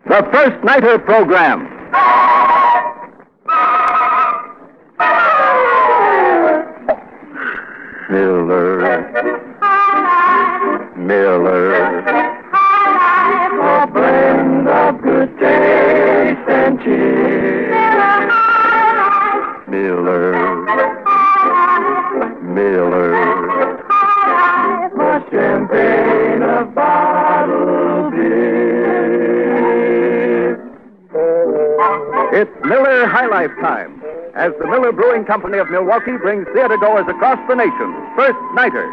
The First Nighter Program. Miller, a blend of good taste and cheer. Miller, the champagne of bottled beer. It's Miller High Life time, as the Miller Brewing Company of Milwaukee brings theatergoers across the nation First Nighter.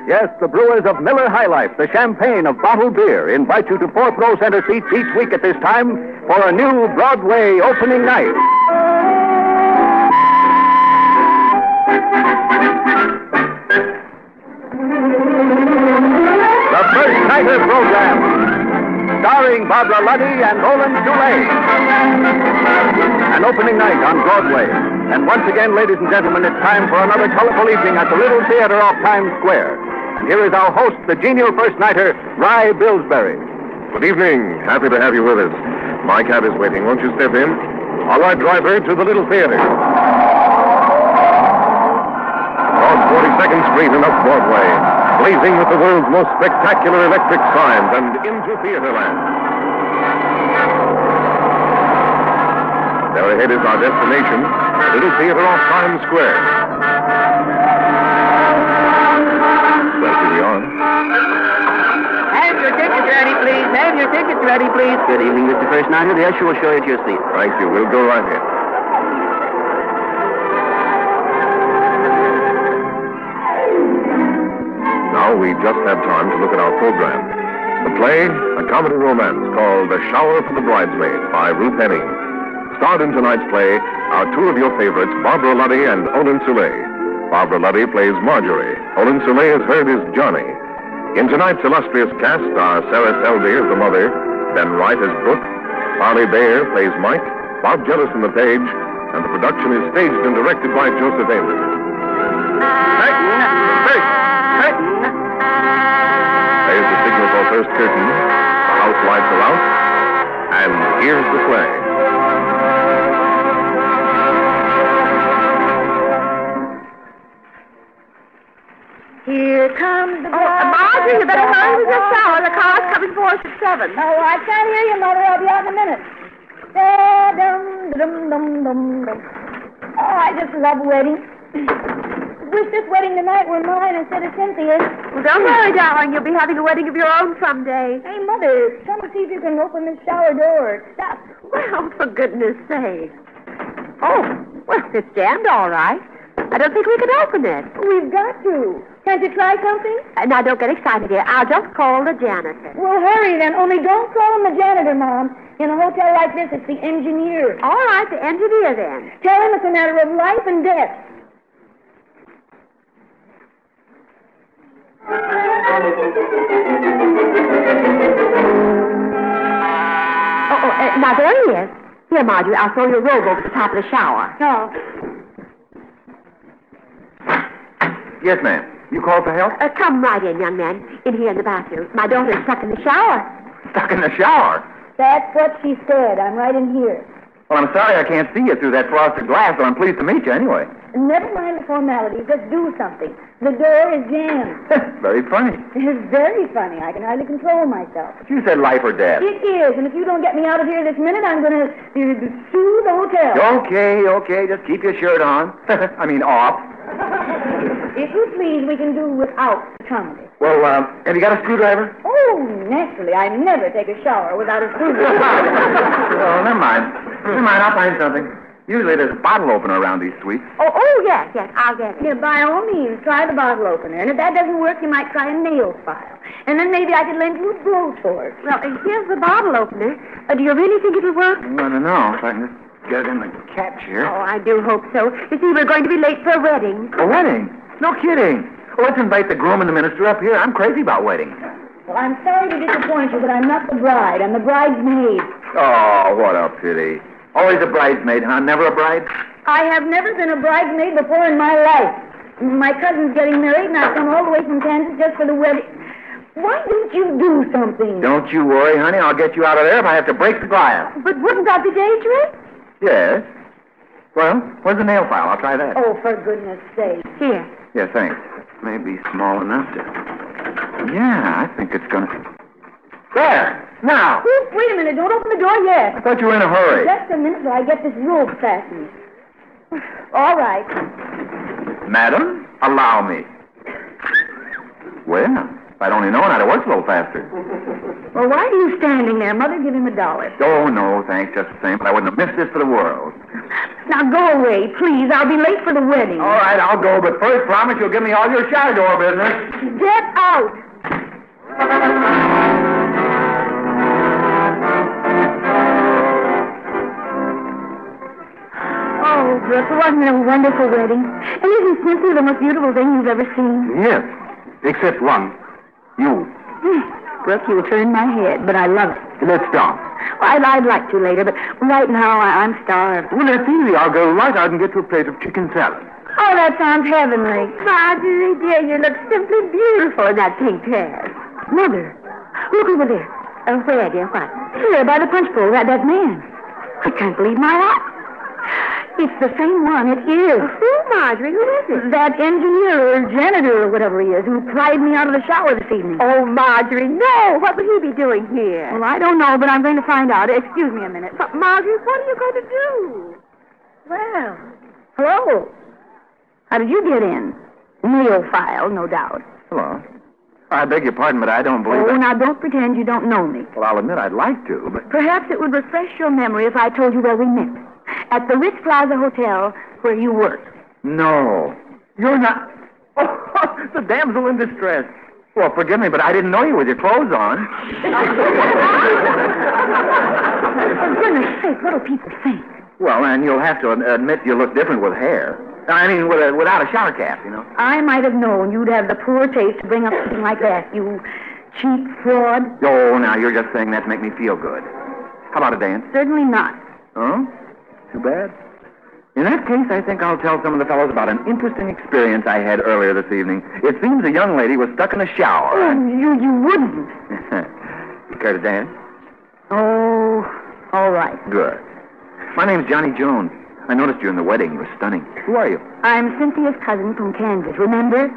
Yes, the brewers of Miller High Life, the champagne of bottled beer, invite you to fourth row center seats each week at this time for a new Broadway opening night. The First Nighter Program, starring Barbara Luddy and Roland Dulé. An opening night on Broadway. And once again, ladies and gentlemen, it's time for another colorful evening at the Little Theater off Times Square. And here is our host, the genial first nighter, Rye Billsbury. Good evening. Happy to have you with us. My cab is waiting. Won't you step in? All right, driver, to the Little Theater. Across 42nd Street and up Broadway, blazing with the world's most spectacular electric signs, and into Theaterland. There ahead is our destination, the Little Theater off Times Square. Well, here we are. Have your tickets ready, please. Have your tickets ready, please. Good evening, Mr. First Nighter. The usher will show you to your seat. Thank you. We'll go right in. Now we just have time to look at our program. The play, a comedy romance called A Shower for the Bridesmaid by Ruth Henning. Starred in tonight's play are two of your favorites, Barbara Luddy and Olin Soule. Barbara Luddy plays Marjorie. Olin Soule is heard as Johnny. In tonight's illustrious cast are Sarah Selby as the mother, Ben Wright as Brooke, Farley Bayer plays Mike, Bob Jellison the page, and the production is staged and directed by Joseph Amos. There's the signal for first curtain. The house lights are out, and here's the play. Here comes the Marjorie, you better hurry with your shower. The car's coming for us at 7. Oh, I can't hear you, Mother. I'll be out in a minute. Da-dum-dum-dum-dum-dum. Oh, I just love weddings. Wish this wedding tonight were mine instead of Cynthia's. Well, don't worry, darling. You'll be having a wedding of your own someday. Hey, Mother, come and see if you can open this shower door. It's stuck. Well, for goodness sake. Oh, well, it's jammed all right. I don't think we can open it. We've got to. Can't you try something? Now, don't get excited here. I'll just call the janitor. Well, hurry then. Only don't call him the janitor, Mom. In a hotel like this, it's the engineer. All right, the engineer then. Tell him it's a matter of life and death. Now, there he is. Here, Marjorie, I'll throw your robe over the top of the shower. No. Yes, ma'am. You called for help? Come right in, young man. In here in the bathroom. My daughter's stuck in the shower. Stuck in the shower? That's what she said. I'm right in here. Well, I'm sorry I can't see you through that frosted glass, but I'm pleased to meet you anyway. Never mind the formalities. Just do something. The door is jammed. Very funny. It's very funny. I can hardly control myself. You said life or death. It is, and if you don't get me out of here this minute, I'm going to sue the hotel. Okay. Just keep your shirt on. I mean, off. If you please, we can do without comedy. Well, have you got a screwdriver? Oh, naturally. I never take a shower without a screwdriver. Oh, never mind. I'll find something. Usually there's a bottle opener around these suites. Oh, yes, I'll get it. Yeah, by all means, try the bottle opener. And if that doesn't work, you might try a nail file. And then maybe I could lend you a blowtorch. Well, here's the bottle opener. Do you really think it'll work? I don't know. If I can just get it in the catch here. Oh, I do hope so. You see, we're going to be late for a wedding. A wedding? No kidding. Well, let's invite the groom and the minister up here. I'm crazy about weddings. Well, I'm sorry to disappoint you, but I'm not the bride. I'm the bridesmaid. Oh, what a pity. Always a bridesmaid, huh? Never a bride? I have never been a bridesmaid before in my life. My cousin's getting married, and I've come all the way from Kansas just for the wedding. Why didn't you do something? Don't you worry, honey. I'll get you out of there if I have to break the glass. But wouldn't that be dangerous? Yes. Well, where's the nail file? I'll try that. Oh, for goodness sake. Here. Yeah, thanks. Maybe small enough to... Yeah, I think it's gonna... There! Now! Wait a minute. Don't open the door yet. I thought you were in a hurry. Just a minute till I get this rope fastened. All right. Madam, allow me. Well, if I'd only known, I'd have worked a little faster. Well, why are you standing there? Mother, give him $1. Oh, no, thanks, just the same, but I wouldn't have missed this for the world. Now go away, please. I'll be late for the wedding. All right, I'll go, but first promise you'll give me all your shower door business. Get out. Oh, Brooke, wasn't it a wonderful wedding? And isn't Cynthia the most beautiful thing you've ever seen? Yes, except one. You. Brooke, you turned my head, but I love it. Let's stop. Well, I'd like to later, but right now I'm starved. Well, that's easy. I'll go right out and get you a plate of chicken salad. Oh, that sounds heavenly. Marjorie, dear, you look simply beautiful in that pink dress. Mother, look over there. Where, dear? What? Here, by the punch bowl, that man. I can't believe my eyes. It's the same one. It is. Who, Marjorie? Who is it? That engineer or janitor or whatever he is who pried me out of the shower this evening. Oh, Marjorie, no. What would he be doing here? Well, I don't know, but I'm going to find out. Excuse me a minute. But, Marjorie, what are you going to do? Well, hello. How did you get in? Nail file, no doubt. Hello. I beg your pardon, but I don't believe Oh, it. now don't pretend you don't know me. Well, I'll admit I'd like to, but... Perhaps it would refresh your memory if I told you where we met. At the Ritz Plaza Hotel where you work. No. You're not... Oh, the damsel in distress. Well, forgive me, but I didn't know you with your clothes on. For goodness sake, what do people think? Well, and you'll have to admit you look different with hair. I mean, without a shower cap, you know. I might have known you'd have the poor taste to bring up something like that, you cheap fraud. Oh, now, you're just saying that to make me feel good. How about a dance? Certainly not. Oh? Too bad. In that case, I think I'll tell some of the fellows about an interesting experience I had earlier this evening. It seems a young lady was stuck in a shower. Oh, you wouldn't. You care to dance? Oh, all right. Good. My name's Johnny Jones. I noticed you in the wedding. You were stunning. Who are you? I'm Cynthia's cousin from Kansas, remember?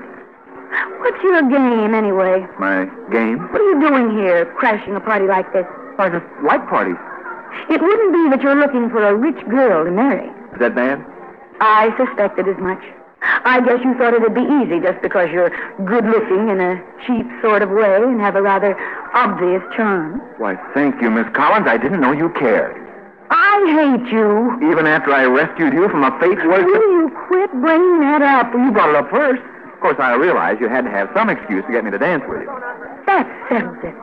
What's your game, anyway? My game? What are you doing here, crashing a party like this? I just like parties. It wouldn't be that you're looking for a rich girl to marry. Is that bad? I suspected as much. I guess you thought it'd be easy just because you're good-looking in a cheap sort of way and have a rather obvious charm. Why, thank you, Miss Collins. I didn't know you cared. I hate you. Even after I rescued you from a fate worse than... Will you quit bringing that up? You brought it up first. Of course, I realized you had to have some excuse to get me to dance with you. That settles it.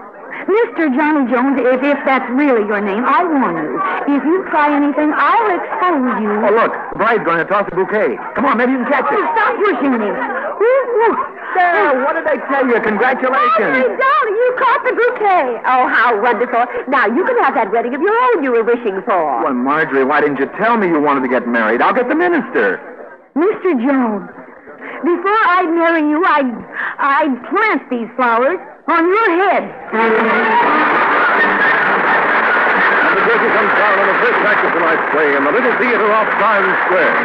Mr. Johnny Jones, if that's really your name, I warn you. If you try anything, I'll expose you. Oh, look, the bride's going to toss a bouquet. Come on, maybe you can catch it. Oh, stop pushing me. There, what did I tell you? Congratulations. Marjorie, darling, you caught the bouquet. Oh, how wonderful. Now, you can have that wedding of your own you were wishing for. Well, Marjorie, why didn't you tell me you wanted to get married? I'll get the minister. Mr. Jones, before I'd marry you, I'd plant these flowers on your head. And the curtain comes down on the first act of tonight's play in the Little Theater off Times Square.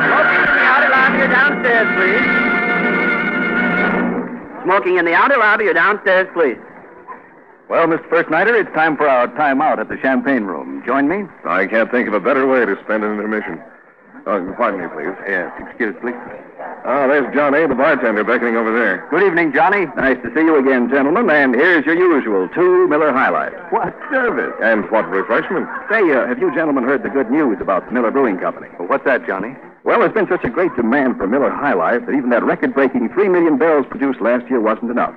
Smoking in the outer lobby, you're downstairs, please. Smoking in the outer lobby, you're downstairs, please. Well, Mr. First Nighter, it's time for our time out at the Champagne Room. Join me? I can't think of a better way to spend an intermission. Oh, pardon me, please. Yes, excuse, please. Ah, there's John A., the bartender, beckoning over there. Good evening, Johnny. Nice to see you again, gentlemen. And here's your usual 2 Miller High Life. What service? And what refreshment? Say, have you gentlemen heard the good news about the Miller Brewing Company? Well, what's that, Johnny? Well, there's been such a great demand for Miller High Life that even that record-breaking 3 million barrels produced last year wasn't enough.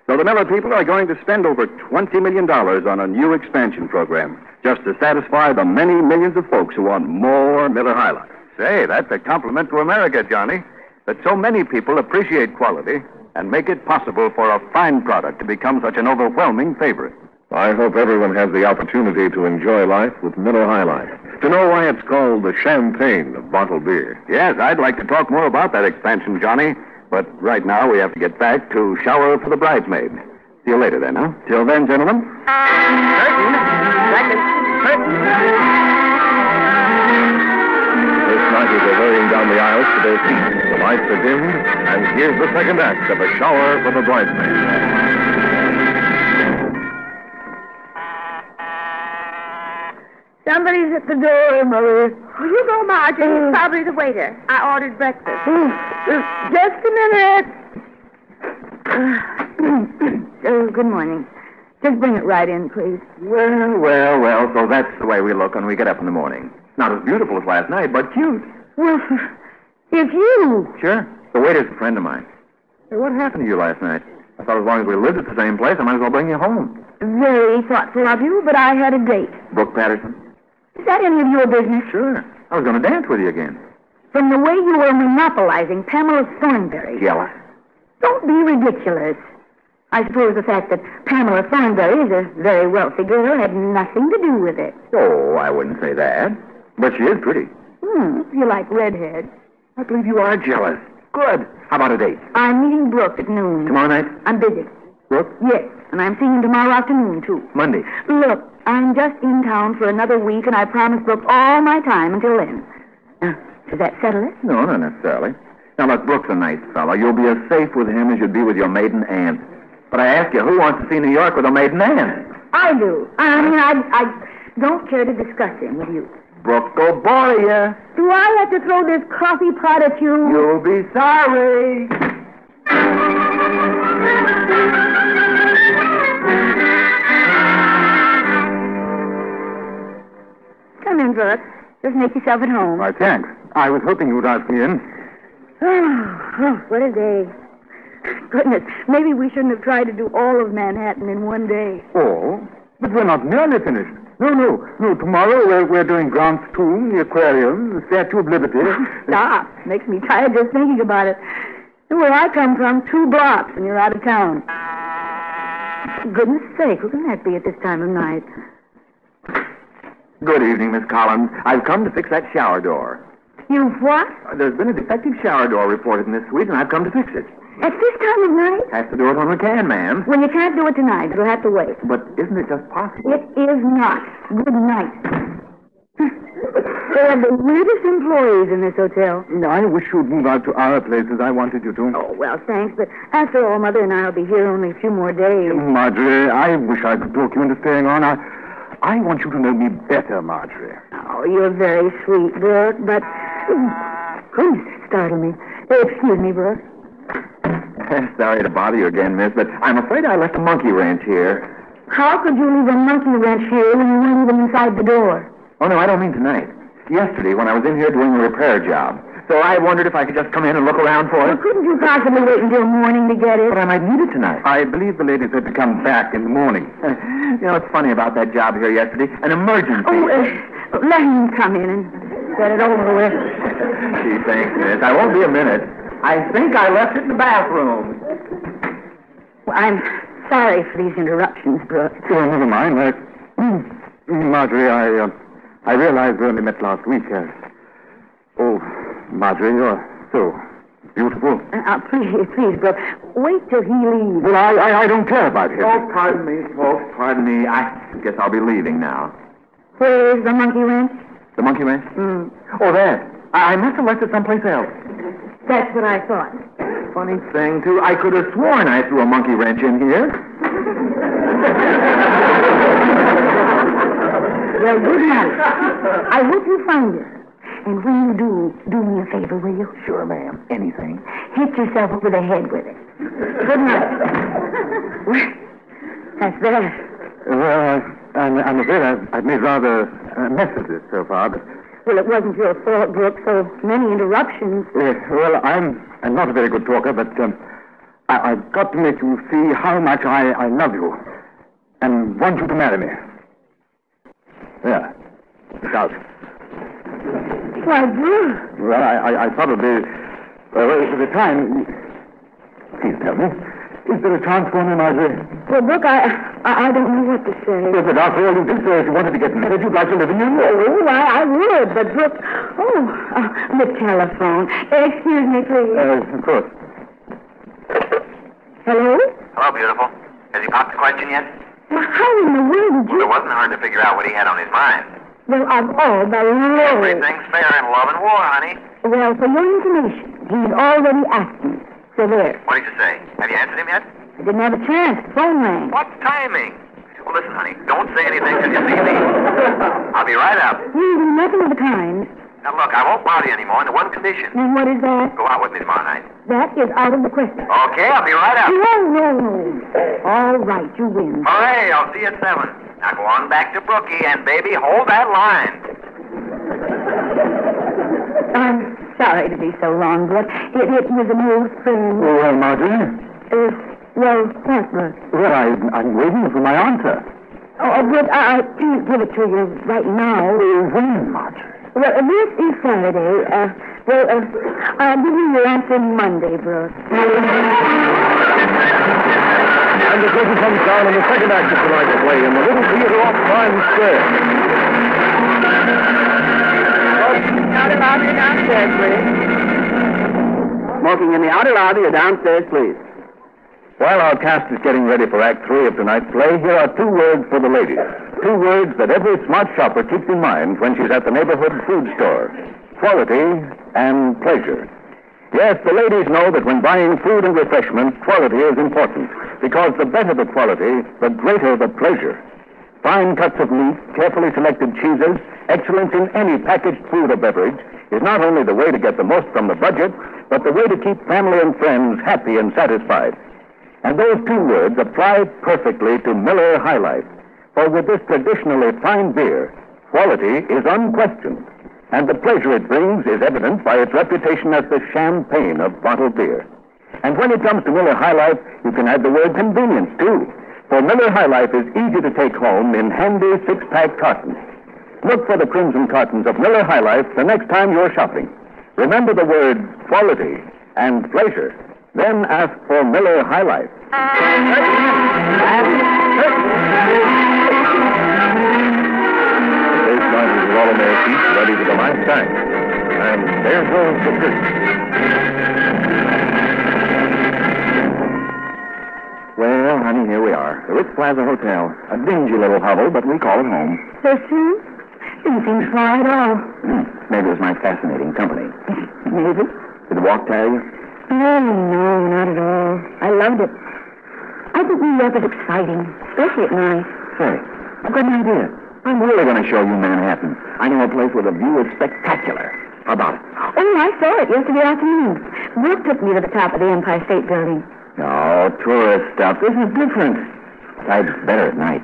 So the Miller people are going to spend over $20 million on a new expansion program just to satisfy the many millions of folks who want more Miller High Life. Say, that's a compliment to America, Johnny, that so many people appreciate quality and make it possible for a fine product to become such an overwhelming favorite. I hope everyone has the opportunity to enjoy life with Miller High Life. To know why it's called the champagne of bottled beer. Yes, I'd like to talk more about that expansion, Johnny. But right now we have to get back to shower for the bridesmaid. See you later then, huh? Till then, gentlemen. Curtain. First nighters are hurrying down the aisles to their seats. The lights are dimmed, and here's the second act of A Shower for the Bridesmaid. Somebody's at the door, Mother. Will you go, Marjorie? It's probably the waiter. I ordered breakfast. Just a minute. Good morning. Just bring it right in, please. Well, so that's the way we look when we get up in the morning. Not as beautiful as last night, but cute. Well, if you... Sure. The waiter's a friend of mine. Hey, what happened to you last night? I thought as long as we lived at the same place, I might as well bring you home. Very thoughtful of you, but I had a date. Brooke Patterson? Is that any of your business? Sure. I was going to dance with you again. From the way you were monopolizing Pamela Thornberry. Jealous? Don't be ridiculous. I suppose the fact that Pamela Thornberry is a very wealthy girl had nothing to do with it. Oh, I wouldn't say that. But she is pretty. You like redheads. I believe you are jealous. Good. How about a date? I'm meeting Brooke at noon. Tomorrow night? I'm busy. Brooke? Yes, and I'm seeing him tomorrow afternoon, too. Monday? Look, I'm just in town for another week, and I promised Brooke all my time until then. Now, does that settle it? No, not necessarily. Now, look, Brooke's a nice fellow. You'll be as safe with him as you'd be with your maiden aunt. But I ask you, who wants to see New York with a maiden aunt? I do. I don't care to discuss him with you. Brooke will bore you. Do I have to throw this coffee pot at you? You'll be sorry. Come in, Brooke. Just make yourself at home. Why, thanks. I was hoping you would ask me in. Oh, what a day. Goodness, maybe we shouldn't have tried to do all of Manhattan in one day. Oh, but we're not nearly finished. No. Tomorrow we're doing Grant's Tomb, the aquarium, the Statue of Liberty. Stop. Makes me tired just thinking about it. Where I come from, 2 blocks and you're out of town. Goodness sake, who can that be at this time of night? Good evening, Miss Collins. I've come to fix that shower door. You've what? There's been a defective shower door reported in this suite, and I've come to fix it. At this time of night? Have to do it when we can, ma'am. Well, you can't do it tonight. It'll have to wait. But isn't it just possible? It is not. Good night. They have the weirdest employees in this hotel. I wish you'd move out to our place as I wanted you to. Oh, well, thanks, but after all, Mother and I will be here only a few more days. Marjorie, I wish I could talk you into staying on. I want you to know me better, Marjorie. Oh, you're very sweet, Brooke, but... Goodness, startled me. Excuse me, Brooke. Sorry to bother you again, miss, but I'm afraid I left a monkey wrench here. How could you leave a monkey wrench here when you weren't even inside the door? Oh, no, I don't mean tonight. Yesterday, when I was in here doing a repair job. So I wondered if I could just come in and look around for Well, it. couldn't you possibly wait until morning to get it? But I might need it tonight. I believe the lady said to come back in the morning. You know, it's funny about that job here yesterday. An emergency. Oh, let him come in and get it over with. Gee, thanks, miss. I won't be a minute. I think I left it in the bathroom. Well, I'm sorry for these interruptions, Brooke. Oh, never mind. Marjorie, I realized we only met last week. Oh, Marjorie, you're so beautiful. Please, Brooke, wait till he leaves. Well, I don't care about him. Oh, pardon me, folks. Pardon me. I guess I'll be leaving now. Where's the monkey wrench? The monkey wrench? Oh, there. I must have left it someplace else. That's what I thought. Funny thing, too. I could have sworn I threw a monkey wrench in here. Well, good night. I hope you find it. And when you do me a favor, will you? Sure, ma'am. Anything. Hit yourself over the head with it. Good night. That's that. Well, I'm afraid I've made rather a mess of this so far, but... Well, it wasn't your fault, Brooke, so many interruptions. Well, I'm not a very good talker, but I've got to make you see how much I love you and want you to marry me. There. It's out. Why, Brooke? Well, I probably... Well, at the time... Please tell me. Is there a chance for me, Marjorie? Well, Brooke, I don't know what to say. Yes, but after all you did say, if you wanted to get married, you'd like to live in New York. Oh, I would, but Brooke... the telephone. Excuse me, please. Of course. Hello? Hello, beautiful. Has he popped the question yet? Well, how in the world did Well, you... it wasn't hard to figure out what he had on his mind. Well, of all the Lord. Everything's fair in love and war, honey. Well, for your information, he's already asked me. So there. What did you say? Have you answered him yet? I didn't have a chance. The phone rang. What timing? Well, listen, honey. Don't say anything till you see me. I'll be right up. You do nothing of the kind. Now, look, I won't bother you anymore under one condition. And what is that? Go out with me tomorrow night. That is out of the question. Okay, I'll be right up. No. All right, you win. Hooray, I'll see you at 7. Now go on back to Brookie, and baby, hold that line. I'm sorry to be so long, but it was an old friend. Well, Marjorie? Well, what, Brooke? Well, I'm waiting for my answer. Oh, but I can't give it to you right now. When, Marjorie? Well, this is Saturday. I'll give you your answer Monday, Brooke. And the curtain comes down on the second act of tonight's play in the Little Theater off Times Square. Outer lobby downstairs, please. Smoking in the outer lobby or downstairs, please. While our cast is getting ready for Act 3 of tonight's play, here are 2 words for the ladies. 2 words that every smart shopper keeps in mind when she's at the neighborhood food store. Quality and pleasure. Yes, the ladies know that when buying food and refreshments, quality is important, because the better the quality, the greater the pleasure. Fine cuts of meat, carefully selected cheeses, excellence in any packaged food or beverage is not only the way to get the most from the budget, but the way to keep family and friends happy and satisfied. And those 2 words apply perfectly to Miller High Life. For with this traditionally fine beer, quality is unquestioned, and the pleasure it brings is evident by its reputation as the champagne of bottled beer. And when it comes to Miller High Life, you can add the word convenience, too. For Miller High Life is easy to take home in handy 6-pack cartons. Look for the crimson cartons of Miller High Life the next time you're shopping. Remember the words quality and pleasure. Then ask for Miller High Life. Those guys are all on their feet, ready for the last time. And there goes the curtain. Well, honey, here we are. The Ritz Plaza Hotel. A dingy little hovel, but we call it home. So soon? Didn't seem far at all. Maybe it was my fascinating company. Maybe. Did the walk tire you? Oh, no, not at all. I loved it. I think New York is exciting, especially at night. Say, I've got an idea. I'm really going to show you Manhattan. I know a place where the view is spectacular. How about it? Oh, I saw it yesterday afternoon. Brooke took me to the top of the Empire State Building. No, tourist stuff. This is different. Besides, it's better at night.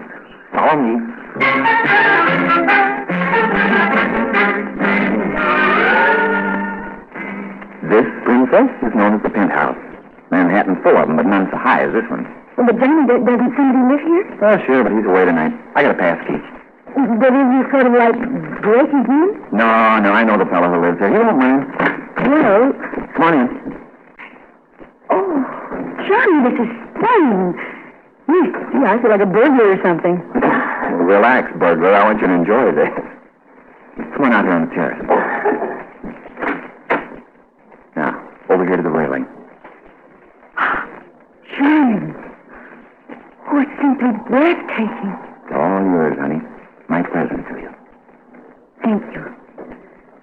Follow me. This, princess, is known as the penthouse. Manhattan's full of them, but none so high as this one. Well, but Johnny, doesn't somebody live here? Oh, sure, but he's away tonight. I got a pass key. But is he sort of like breaking in? No, I know the fellow who lives there. He won't mind. Well... Come on in. Oh, Johnny, this is fun. Gee, I feel like a burglar or something. Relax, burglar. I want you to enjoy this. Come on out here on the terrace. Now, over here to the railing. Johnny. Oh, it's simply breathtaking. It's all yours, honey. My present to you. Thank you.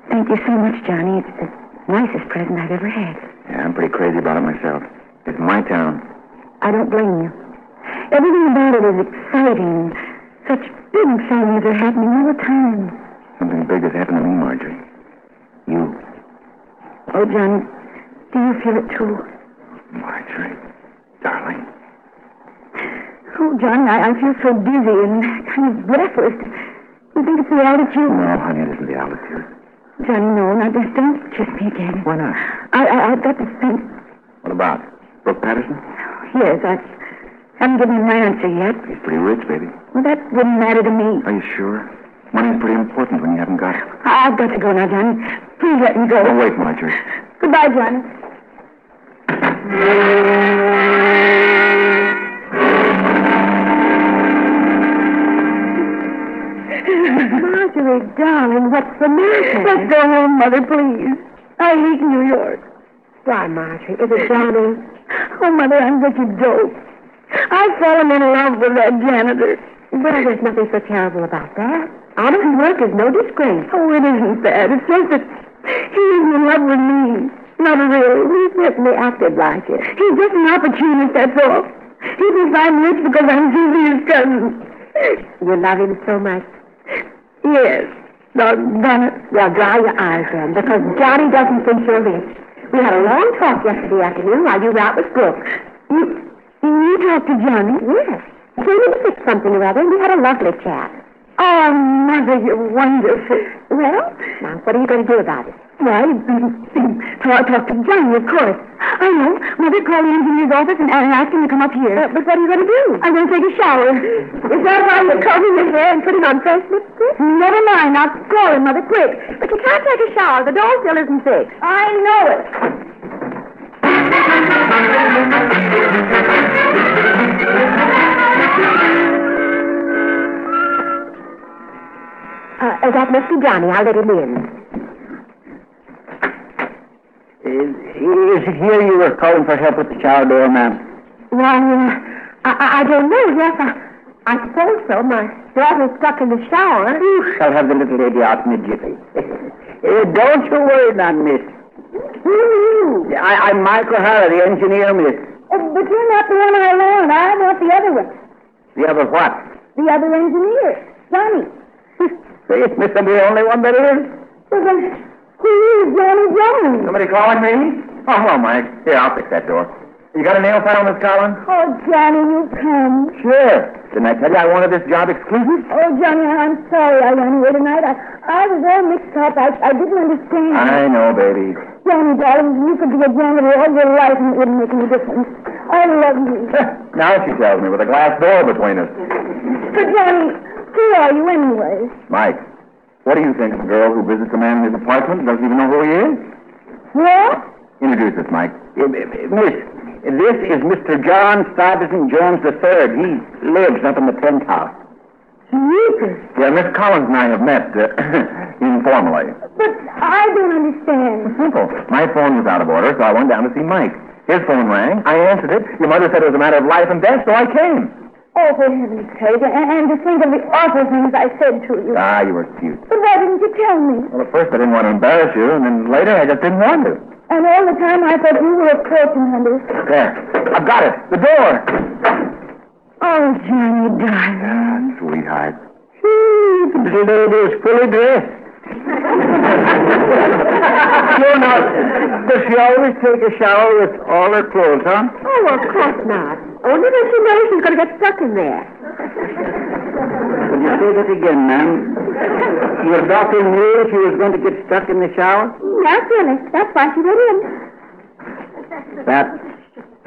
Thank you so much, Johnny. It's the nicest present I've ever had. Yeah, I'm pretty crazy about it myself. It's my town. I don't blame you. Everything about it is exciting. Such big things are happening all the time. Something big has happened to me, Marjorie. You. Oh, Johnny, do you feel it too? Marjorie, darling. Oh, Johnny, I feel so dizzy and kind of breathless. You think it's the altitude? No, honey, it isn't the altitude. Johnny, no, now just don't kiss me again. Why not? I've got to think. What about? Brooke Patterson? Yes, I haven't given him my answer yet. He's pretty rich, baby. Well, that wouldn't matter to me. Are you sure? Money's pretty important when you haven't got it. I've got to go now, Johnny. Please let me go. Oh, wait, Marjorie. Goodbye, Johnny. Marjorie, darling, what's the matter? Let's go home, Mother, please. I hate New York. Why, Marjorie? Is it Johnny? Oh, Mother, I'm such a dope. I've fallen in love with that janitor. Well, there's nothing so terrible about that. Honest work is no disgrace. Oh, it isn't that. It's just that he is in love with me. Not really. He certainly acted like it. He's just an opportunist, that's all. He thinks I'm rich because I'm simply his cousin. You love him so much. Yes. Doggone it. Well, dry your eyes then, because Johnny doesn't think you're rich. We had a long talk yesterday afternoon while you were out with Brooks. You talked to Johnny? Yes. Came in to fix something or other, and we had a lovely chat. Oh, Mother, you're wonderful. Well, now, what are you going to do about it? Why, talk to Johnny, of course. I know. Mother, call the engineer's office and ask him to come up here. But what are you going to do? I'm going to take a shower. Is that why you're combing your hair and putting on fresh lipstick? Never mind. I'll call him, Mother, quick. But you can't take a shower. The door still isn't fixed. I know it. That must be Johnny. I'll let him in. Is it here you were calling for help with the shower door, ma'am? Well, I don't know. Yes, I suppose so. My daughter's stuck in the shower. I'll have the little lady out in a jiffy. Don't you worry, none, miss. Who are you? I'm Michael Rye, the engineer, miss. But you're not the one I want. I want the other one. The other what? The other engineer, Johnny. Say, miss, I'm the only one that is. Well, then, who is Johnny Jones? Somebody calling me? Oh, hello, Mike. Here, I'll fix that door. You got a nail file, Miss Collins? Oh, Johnny, you come. Sure. Didn't I tell you I wanted this job exclusive? Oh, Johnny, I'm sorry I ran away tonight. I was all mixed up. I didn't understand. I know, baby. Johnny, darling, you could be a janitor all your life and it wouldn't make any difference. I love you. Now she tells me with a glass door between us. But, Johnny, who are you anyway? Mike, what do you think of a girl who visits a man in his apartment and doesn't even know who he is? What? Introduce us, Mike. Miss, this is Mr. John Stuyvesant Jones III. He lives up in the penthouse. Jesus. Yeah, Miss Collins and I have met informally. But I don't understand. Simple. My phone was out of order, so I went down to see Mike. His phone rang. I answered it. Your mother said it was a matter of life and death, so I came. Oh, for heaven's sake, and to think of the awful things I said to you. Ah, you were cute. But why didn't you tell me? Well, at first I didn't want to embarrass you, and then later I just didn't want to. And all the time I thought you were a fortune hunter. There. I've got it. The door. Oh, Johnny, darling. Ah, sweetheart. The little lady is fully dressed. Sure not. Does she always take a shower with all her clothes on? Oh, of course not. Only that she knows she's going to get stuck in there. Will you say that again, ma'am? Your doctor knew she was going to get stuck in the shower? Naturally. That's why she went in. That's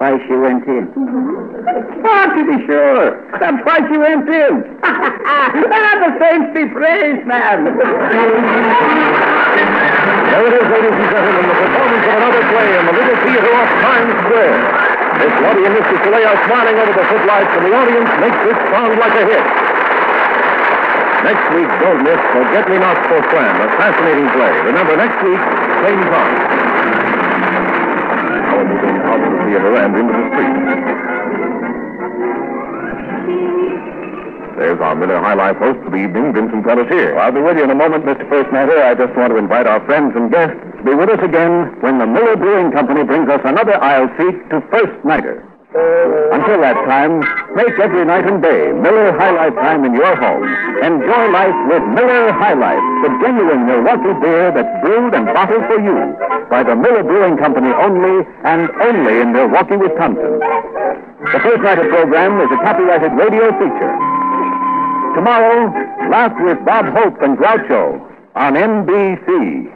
why she went in. Mm-hmm. Oh, to be sure. That's why she went in. The saints be praised, ma'am. There it is, ladies and gentlemen, the performance of another play in the Little Theater off Times Square. Miss Lottie and Mr. Soleil are smiling over the footlights, and the audience makes this sound like a hit. Next week, don't miss Forget Me Not for Fran, a fascinating play. Remember, next week, same time. Now we're moving out of the theater and into the street. There's our Miller High Life host for the evening, Vincent Ellis here. Well, I'll be with you in a moment, Mr. First Matter. I just want to invite our friends and guests to be with us again when the Miller Brewing Company brings us another aisle seat to First Nighter. Until that time, make every night and day Miller High Life time in your home. Enjoy life with Miller High Life, the genuine Milwaukee beer that's brewed and bottled for you by the Miller Brewing Company only and only in Milwaukee, Wisconsin. The First Nighter program is a copyrighted radio feature. Tomorrow, laugh with Bob Hope and Groucho on NBC.